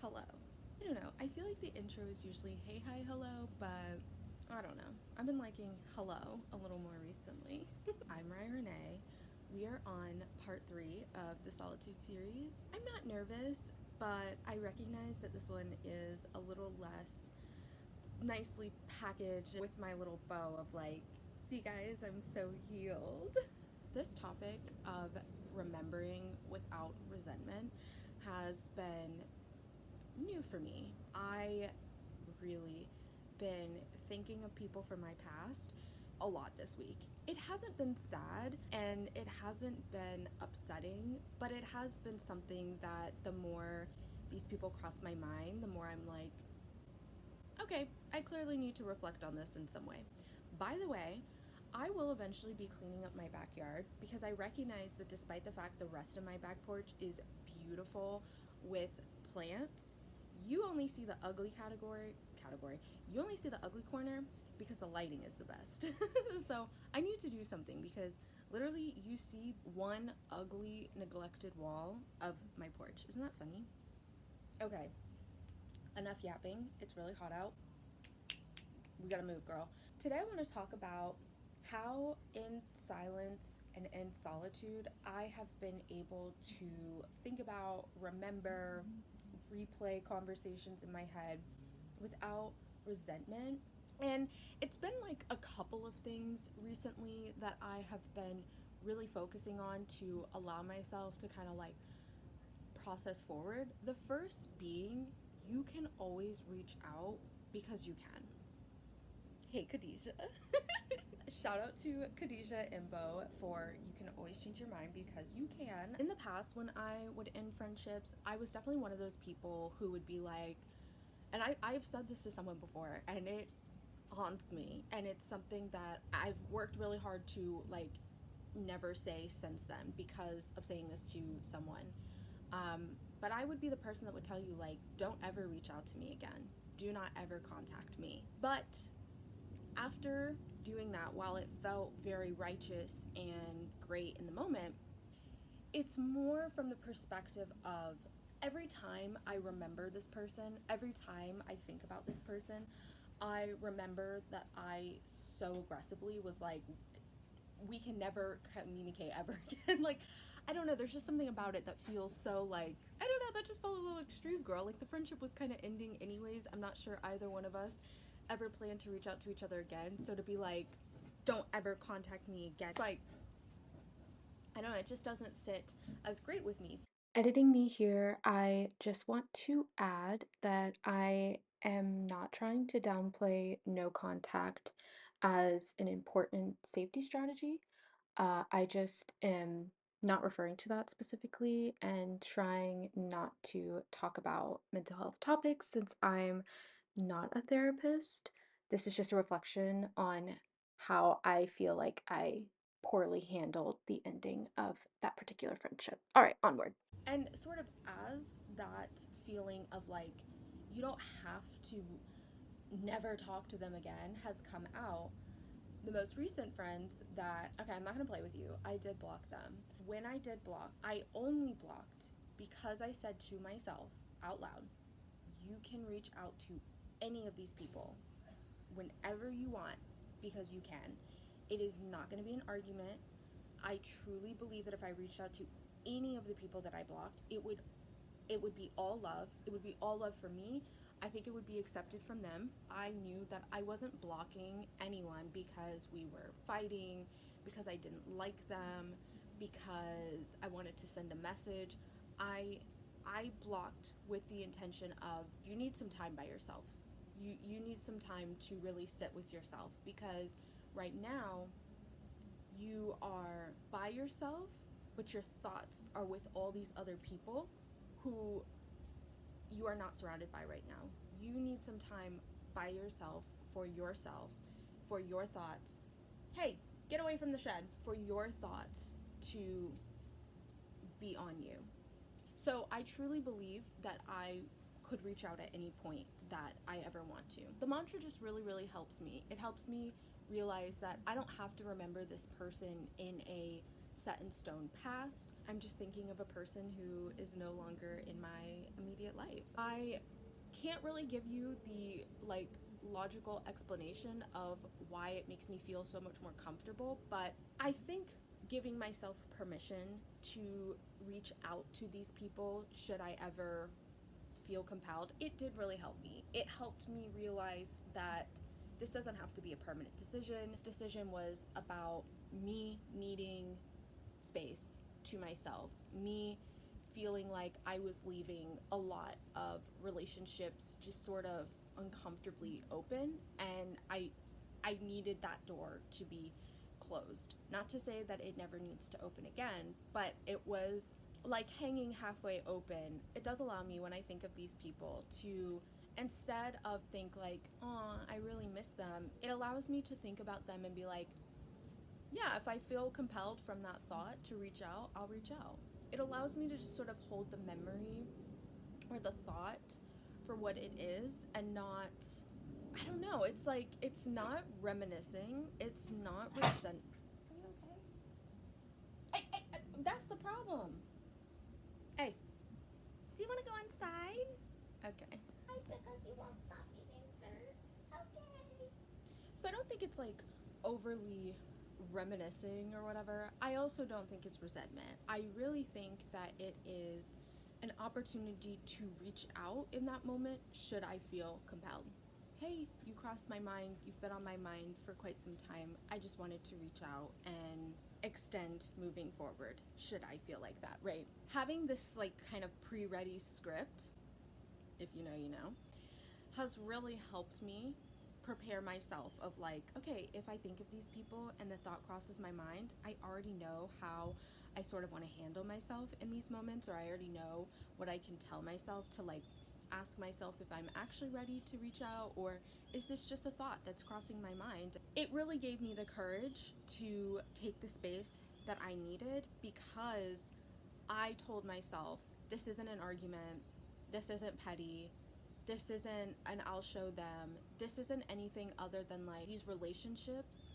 hello. I don't know. I feel like the intro is usually hey, hi, hello, but I don't know. I've been liking hello a little more recently. I'm Ryan Renee. We are on part 3 of the Solitude series. I'm not nervous, but I recognize that this one is a little less nicely packaged with my little bow of like, see guys, I'm so healed. This topic of remembering without resentment has been new for me. I really been thinking of people from my past a lot this week. It hasn't been sad and it hasn't been upsetting, but it has been something that the more these people cross my mind, the more I'm like, okay, I clearly need to reflect on this in some way. By the way, I will eventually be cleaning up my backyard because I recognize that despite the fact the rest of my back porch is beautiful with plants, you only see the ugly category. You only see the ugly corner because the lighting is the best. So I need to do something because literally you see one ugly neglected wall of my porch. Isn't that funny? Okay, enough yapping. It's really hot out. We gotta move, girl. Today I want to talk about how in silence and in solitude I have been able to think about, remember, replay conversations in my head without resentment. And it's been like a couple of things recently that I have been really focusing on to allow myself to kind of like process forward. The first being, you can always reach out because you can. Hey, Khadijah. Shout out to Khadijah Imbo for you can always change your mind because you can. In the past, when I would end friendships, I was definitely one of those people who would be like, and I've said this to someone before, and it haunts me. And it's something that I've worked really hard to like never say since then because of saying this to someone. But I would be the person that would tell you, like, don't ever reach out to me again. Do not ever contact me. But after doing that, while it felt very righteous and great in the moment, it's more from the perspective of every time I remember this person, every time I think about this person, I remember that I so aggressively was like, we can never communicate ever again. Like, I don't know, there's just something about it that feels so like, I don't know, that just felt a little extreme, girl. Like, the friendship was kind of ending anyways. I'm not sure either one of us ever plan to reach out to each other again. So to be like, don't ever contact me again, it's like, I don't know, it just doesn't sit as great with me. Editing me here, I just want to add that I am not trying to downplay no contact as an important safety strategy. I just am not referring to that specifically and trying not to talk about mental health topics since I'm not a therapist. This is just a reflection on how I feel like I poorly handled the ending of that particular friendship. All right, onward. And sort of as that feeling of like, you don't have to never talk to them again has come out, the most recent friends that, okay, I'm not gonna play with you, I did block them. When I did block, I only blocked because I said to myself out loud, you can reach out to any of these people whenever you want because you can. It is not gonna be an argument. I truly believe that if I reached out to any of the people that I blocked, it would be all love. It would be all love for me. I think it would be accepted from them. I knew that I wasn't blocking anyone because we were fighting, because I didn't like them, because I wanted to send a message. I blocked with the intention of you need some time by yourself. You need some time to really sit with yourself because right now you are by yourself, but your thoughts are with all these other people who you are not surrounded by right now. You need some time by yourself, for your thoughts. Hey, get away from the shed. For your thoughts to be on you. So I truly believe that I could reach out at any point that I ever want to. The mantra just really, really helps me. It helps me realize that I don't have to remember this person in a set in stone past. I'm just thinking of a person who is no longer in my immediate life. I can't really give you the like logical explanation of why it makes me feel so much more comfortable, but I think giving myself permission to reach out to these people should I ever feel compelled, it did really help me. It helped me realize that this doesn't have to be a permanent decision. This decision was about me needing space to myself, me feeling like I was leaving a lot of relationships just sort of uncomfortably open, and I needed that door to be closed. Not to say that it never needs to open again, but it was like hanging halfway open. It does allow me, when I think of these people, to, instead of think like, oh, I really miss them, it allows me to think about them and be like, yeah, if I feel compelled from that thought to reach out, I'll reach out. It allows me to just sort of hold the memory or the thought for what it is, and not, I don't know, it's like, it's not reminiscing, it's not resent. Are you okay? That's the problem. Hey, do you want to go inside? Okay. Because you won't stop eating dirt. Okay. So I don't think it's like overly reminiscing or whatever. I also don't think it's resentment. I really think that it is an opportunity to reach out in that moment should I feel compelled. Hey, you crossed my mind, you've been on my mind for quite some time. I just wanted to reach out and extend moving forward should I feel like that, right? Having this like kind of pre-ready script, if you know, you know, has really helped me prepare myself of like, okay, if I think of these people and the thought crosses my mind, I already know how I sort of want to handle myself in these moments, or I already know what I can tell myself to like ask myself if I'm actually ready to reach out, or is this just a thought that's crossing my mind? It really gave me the courage to take the space that I needed, because I told myself, this isn't an argument, this isn't petty, this isn't an I'll show them, this isn't anything other than like, these relationships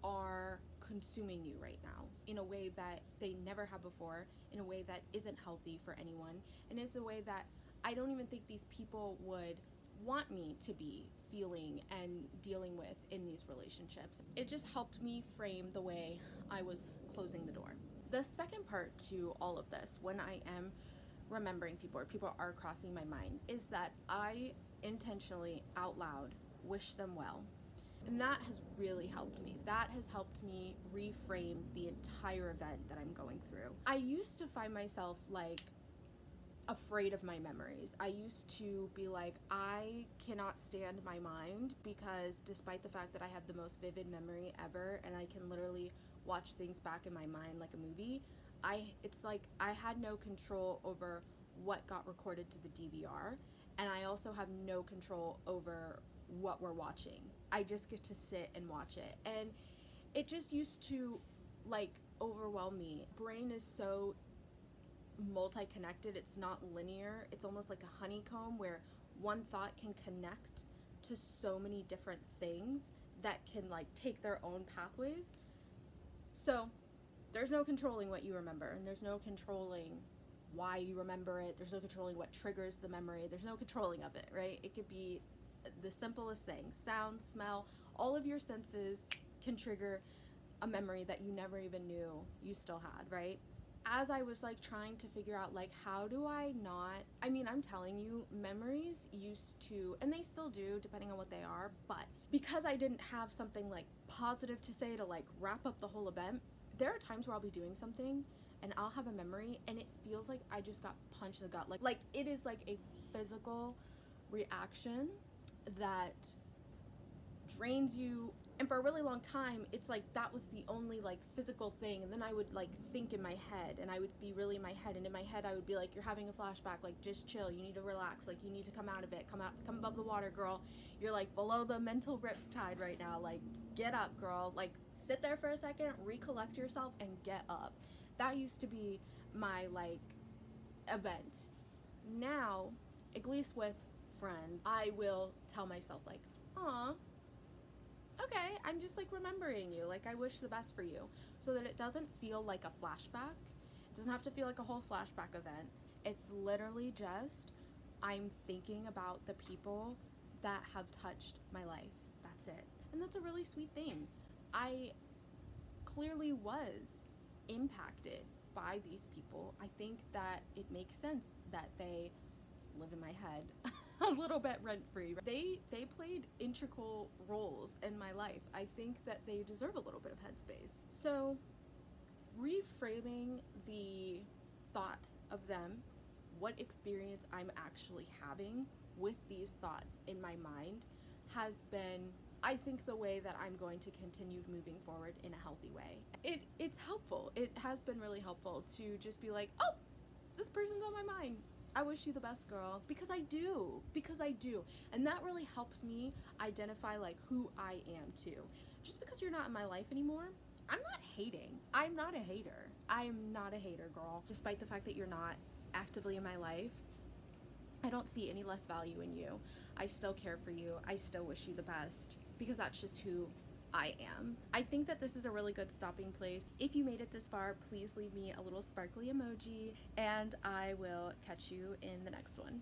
are consuming you right now in a way that they never have before, in a way that isn't healthy for anyone, and is a way that I don't even think these people would want me to be feeling and dealing with in these relationships. It just helped me frame the way I was closing the door. The second part to all of this, when I am remembering people or people are crossing my mind, is that I intentionally out loud wish them well. And that has really helped me. That has helped me reframe the entire event that I'm going through. I used to find myself like afraid of my memories. I used to be like, I cannot stand my mind, because despite the fact that I have the most vivid memory ever and I can literally watch things back in my mind like a movie, it's like I had no control over what got recorded to the DVR, and I also have no control over what we're watching. I just get to sit and watch it, and it just used to like overwhelm me. Brain is so multi-connected, it's not linear, it's almost like a honeycomb where one thought can connect to so many different things that can like take their own pathways. So there's no controlling what you remember, and there's no controlling why you remember it, there's no controlling what triggers the memory, there's no controlling of it, right? It could be the simplest thing, sound, smell, all of your senses can trigger a memory that you never even knew you still had, right? As I was like trying to figure out like, how do I not, I mean, I'm telling you, memories used to, and they still do depending on what they are, but because I didn't have something like positive to say to like wrap up the whole event, there are times where I'll be doing something and I'll have a memory and it feels like I just got punched in the gut. Like it is like a physical reaction that drains you. And for a really long time, it's like that was the only like physical thing. And then I would like think in my head, and I would be really in my head. And in my head, I would be like, you're having a flashback, like just chill. You need to relax. Like you need to come out of it. Come above the water, girl. You're like below the mental riptide right now. Like get up, girl. Like sit there for a second, recollect yourself, and get up. That used to be my like event. Now, at least with friends, I will tell myself like, aw, okay, I'm just like remembering you. Like, I wish the best for you. So that it doesn't feel like a flashback. It doesn't have to feel like a whole flashback event. It's literally just, I'm thinking about the people that have touched my life. That's it. And that's a really sweet thing. I clearly was impacted by these people. I think that it makes sense that they live in my head a little bit rent free. They played integral roles in my life. I think that they deserve a little bit of headspace. So reframing the thought of them, what experience I'm actually having with these thoughts in my mind, has been, I think, the way that I'm going to continue moving forward in a healthy way. It's helpful. It has been really helpful to just be like, oh, this person's on my mind. I wish you the best, girl, because I do. And that really helps me identify like who I am too. Just because you're not in my life anymore, I'm not hating. I'm not a hater. I'm not a hater, girl. Despite the fact that you're not actively in my life, I don't see any less value in you. I still care for you. I still wish you the best because that's just who I am. I think that this is a really good stopping place. If you made it this far, please leave me a little sparkly emoji, and I will catch you in the next one.